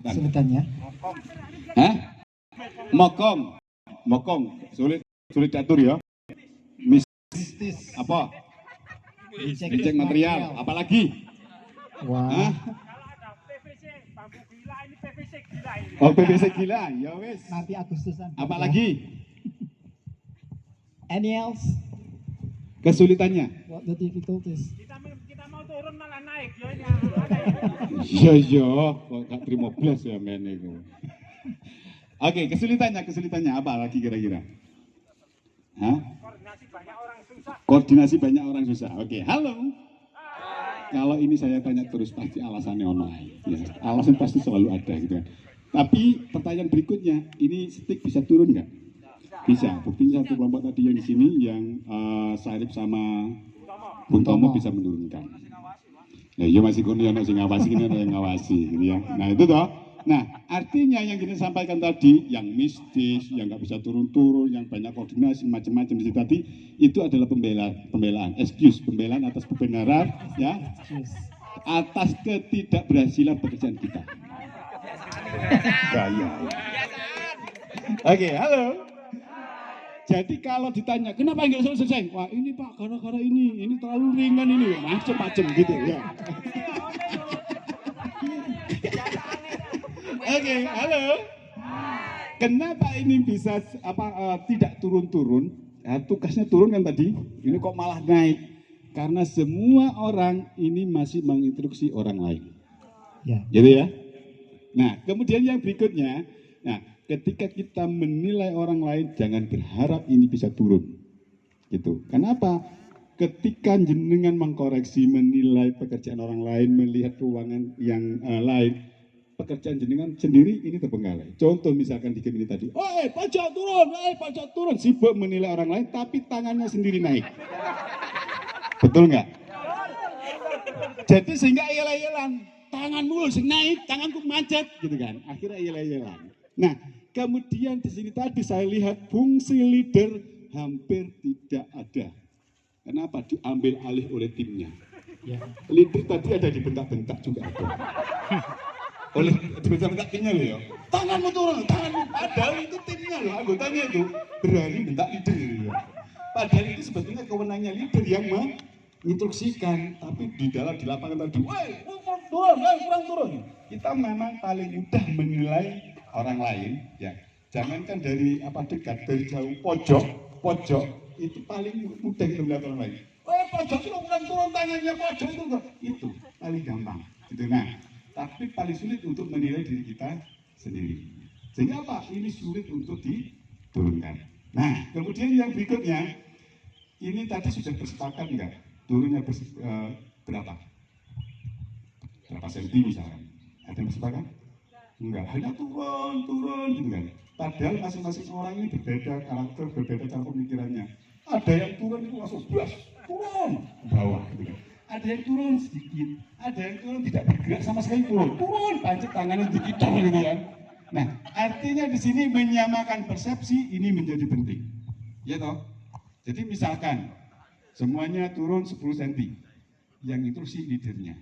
Kesulitannya? Hah? Mokong. Sulit diatur ya. Mistis. Apa? Becek material. Apalagi? Wah. Hah? Bambu gila, ini PVC gila ini. Oh, PVC gila. Ya wis. Nanti Agustusan. Apalagi? Any else? Kesulitannya? What the difficulties? Kita mau turun malah naik ya ini. Iya, kok gak terima belas ya men itu. Oke, kesulitannya apa lagi kira-kira? Hah? Koordinasi banyak orang susah. Oke, halo. Kalau ini saya tanya terus pasti alasannya ono. Ya, alasan pasti selalu ada gitu kan. Tapi pertanyaan berikutnya, ini stick bisa turun nggak? Bisa. Buktinya satu kelompok tadi yang di sini yang Sarip sama Bung Tomo bisa menurunkan. Ya, iya masih kono yang ngawasi, ini ada yang ngawasi gitu ya. Nah itu toh. Nah artinya yang kita sampaikan tadi, yang mistis, yang nggak bisa turun-turun, yang banyak koordinasi macam-macam di situ tadi, itu adalah pembelaan, pembelaan atas kebenaran, ya, atas ketidakberhasilan pekerjaan kita. Gaya. Oke, halo. Jadi kalau ditanya, kenapa nggak selesai? Wah ini Pak, karena ini terlalu ringan ini, macam-macam gitu ya. Oke, halo. Kenapa ini bisa tidak turun-turun? Ya, tugasnya turun kan tadi, ini kok malah naik? Karena semua orang ini masih menginstruksi orang lain. Ya. Gitu ya. Nah, kemudian yang berikutnya, nah, ketika kita menilai orang lain, jangan berharap ini bisa turun. Gitu. Kenapa? Ketika jenengan mengkoreksi, menilai pekerjaan orang lain, melihat ruangan yang lain, pekerjaan jenengan sendiri ini terbengkalai. Contoh misalkan di game ini tadi, pajak turun, sibuk menilai orang lain, tapi tangannya sendiri naik. Betul nggak? Jadi sehingga ayel-ayelan, tangan mulu sing naik, tanganku macet, gitu kan? Akhirnya ayel-ayelan. Nah, kemudian di sini tadi saya lihat fungsi leader hampir tidak ada. Kenapa? Diambil alih oleh timnya. Ya. Leader tadi ada di bentak-bentak juga ada. Oleh di bentak-bentak timnya loh ya. Tanganmu turun, tanganmu. Padahal itu timnya loh, anggotanya itu berani bentak leader ya. Padahal itu sebetulnya kewenangannya leader yang menginstruksikan, tapi di lapangan tadi, kurang turun. Kita memang paling mudah menilai orang lain, ya. Jangankan dari dekat, dari jauh pojok itu paling mudah kita melihat orang lain. Pojok itu kurang turun tangannya, pojok itu paling gampang. Gitu. Nah, tapi paling sulit untuk menilai diri kita sendiri. Sehingga apa? Ini sulit untuk diturunkan. Nah, kemudian yang berikutnya, ini tadi sudah bersepakat enggak? Turunnya berapa? Berapa senti misalnya? Ada yang bersepakat? Enggak, hanya turun, gitu kan. Padahal masing-masing orang ini berbeda karakter, berbeda cara pemikirannya. Ada yang turun itu langsung blas, turun bawah, gitu kan. Ada yang turun sedikit, ada yang turun tidak bergerak sama sekali, turun, pancet tangannya sedikit, gitu kan. Nah, artinya di sini menyamakan persepsi ini menjadi penting, ya toh. Jadi misalkan semuanya turun 10 cm, yang instruksi leadernya.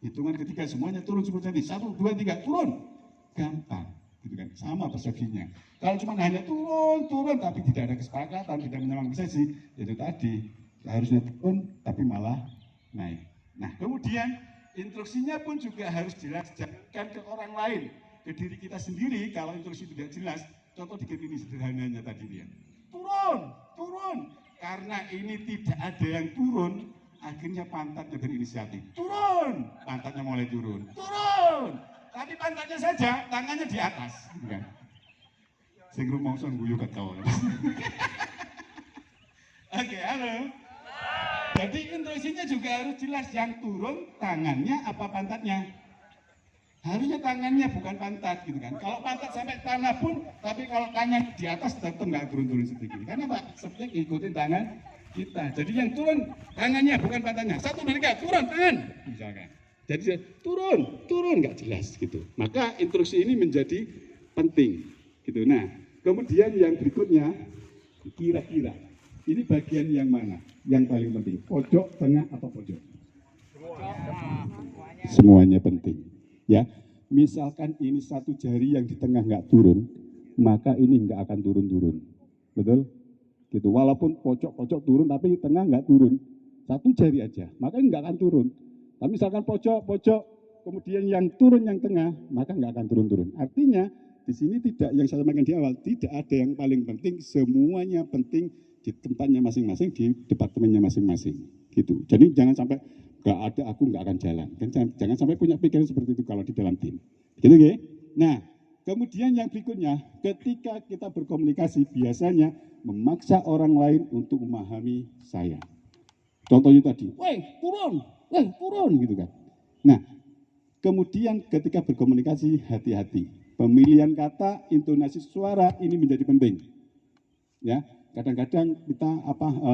Hitungan ketiga semuanya turun 10 cm, 1, 2, 3, turun, gampang, gitu kan, sama persepsinya. Kalau cuma hanya turun, tapi tidak ada kesepakatan, tidak menyamakan persepsi, itu tadi harusnya turun, tapi malah naik. Nah, kemudian instruksinya pun juga harus jelas, jangan ke orang lain, ke diri kita sendiri. Kalau instruksi tidak jelas, contoh di ini sederhananya tadi dia, turun, karena ini tidak ada yang turun. Akhirnya pantatnya berinisiatif, turun, pantatnya mulai turun, tapi pantatnya saja, tangannya di atas, kan? Saya ngomong soal guyu ketawa. Oke, halo. Jadi instruksinya juga harus jelas, yang turun tangannya apa pantatnya? Harusnya tangannya bukan pantat, gitu kan? Kalau pantat sampai tanah pun, tapi kalau tangan di atas tetap nggak turun sedikit. Karena Pak, seperti ikutin tangan kita. Jadi yang turun tangannya bukan pantatnya. 1, 2, 3, turun tangan, misalkan. Jadi turun nggak jelas gitu. Maka instruksi ini menjadi penting gitu. Nah, kemudian yang berikutnya, kira-kira ini bagian yang mana yang paling penting? Pojok, tengah, atau pojok? Semuanya penting. Ya, Misalkan ini satu jari yang di tengah nggak turun, maka ini nggak akan turun-turun. Betul? Gitu. Walaupun pojok-pojok turun, tapi tengah nggak turun. Satu jari aja, maka nggak akan turun. Tapi misalkan pojok-pojok, kemudian yang turun yang tengah, maka nggak akan turun-turun. Artinya, di sini tidak, yang saya sampaikan di awal, tidak ada yang paling penting, semuanya penting di tempatnya masing-masing, di departemennya masing-masing. Gitu. Jadi jangan sampai nggak ada aku nggak akan jalan. Kan jangan sampai punya pikiran seperti itu kalau di dalam tim. Gitu ya. Nah, kemudian yang berikutnya, ketika kita berkomunikasi biasanya memaksa orang lain untuk memahami saya. Contohnya tadi, turun gitu kan. Nah, kemudian ketika berkomunikasi hati-hati. Pemilihan kata, intonasi suara ini menjadi penting. Ya, kadang-kadang kita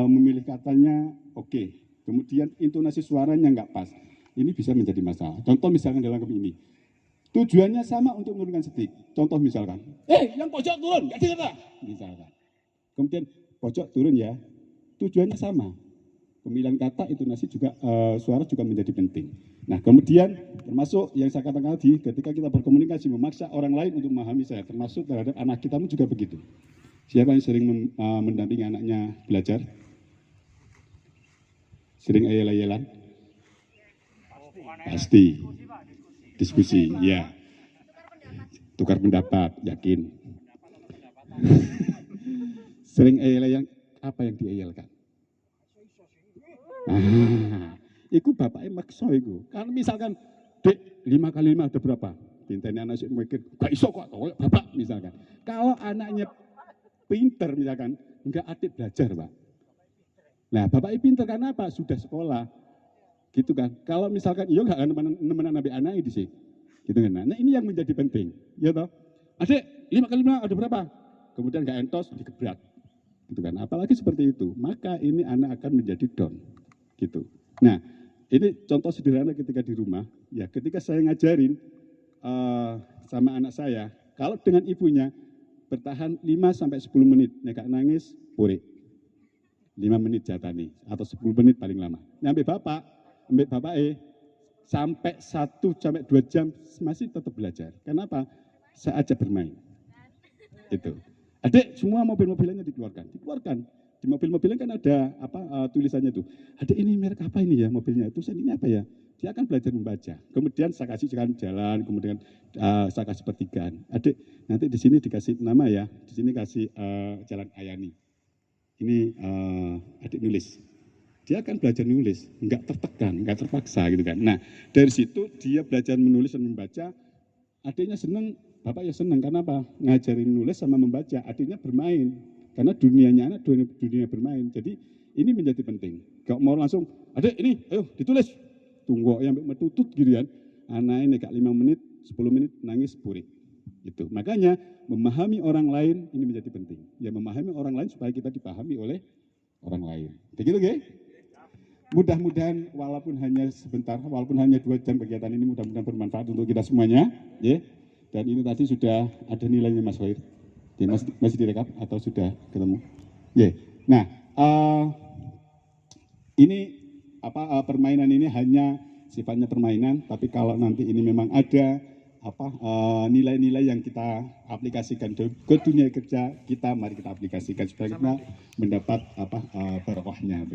memilih katanya oke. Kemudian intonasi suaranya nggak pas. Ini bisa menjadi masalah. Contoh misalkan dalam ini. Tujuannya sama untuk menurunkan setik. Contoh misalkan, yang pojok turun, nggak dengar. Misalkan. Kemudian pojok turun ya. Tujuannya sama. Pemilihan kata, intonasi juga, suara juga menjadi penting. Nah kemudian termasuk yang saya katakan tadi, ketika kita berkomunikasi memaksa orang lain untuk memahami saya, termasuk terhadap anak kita pun juga begitu. Siapa yang sering mendampingi anaknya belajar? Sering ayel-ayelan? Pasti. Diskusi, ya. Tukar pendapat, yakin. Sering ayel-ayelan, apa yang diayelkan? Iku bapaknya maksa iku. Kan misalkan, Dek, 5 kali 5 ada berapa? Bintanya anak sih mikir, gak iso kok, bapak misalkan. Kalau anaknya pinter misalkan, enggak adik belajar, Pak. Nah, bapaknya pinter karena apa? Sudah sekolah. Gitu kan. Kalau misalkan, iya enggak nemenan nabi anaknya di sini. Gitu kan. Nah, ini yang menjadi penting. Ya toh? Adik, 5 kali 5 ada berapa? Kemudian enggak entos, digebrak. Gitu kan. Apalagi seperti itu. Maka ini anak akan menjadi down. Gitu. Nah, ini contoh sederhana ketika di rumah. Ya, ketika saya ngajarin sama anak saya, kalau dengan ibunya bertahan 5-10 menit, nek nangis, puri. 5 menit jatani atau 10 menit paling lama. Sampai bapak sampai 1-2 jam masih tetap belajar. Kenapa? Saya ajak bermain. Itu. Adik, semua mobil-mobilannya dikeluarkan. Di mobil-mobilan kan ada tulisannya itu. Adik, ini merek apa ini ya mobilnya? Tulisan ini apa ya? Dia akan belajar membaca. Kemudian saya kasih jalan, kemudian saya kasih pertigaan. Adik, nanti di sini dikasih nama ya. Di sini kasih Jalan Ayani. Ini adik nulis. Dia akan belajar nulis, nggak tertekan, nggak terpaksa gitu kan. Nah, dari situ dia belajar menulis dan membaca. Adiknya senang, bapak ya senang. Karena apa? Ngajarin nulis sama membaca. Adiknya bermain. Karena dunianya anak dunia bermain. Jadi ini menjadi penting. Kalau mau langsung, adik ini, ayo ditulis. Tunggu yang metutut gitu kan. Anak ini 5 menit, 10 menit nangis puri. Itu. Makanya memahami orang lain ini menjadi penting. Ya memahami orang lain supaya kita dipahami oleh orang lain. Begitu, guys? Mudah-mudahan walaupun hanya sebentar, walaupun hanya 2 jam kegiatan ini mudah-mudahan bermanfaat untuk kita semuanya. Ya. Dan ini tadi sudah ada nilainya Mas Hoir. Masih direkap atau sudah ketemu? Ya. Nah, ini permainan ini hanya sifatnya permainan, tapi kalau nanti ini memang ada nilai-nilai yang kita aplikasikan ke dunia kerja kita, mari kita aplikasikan supaya kita mendapat barokahnya.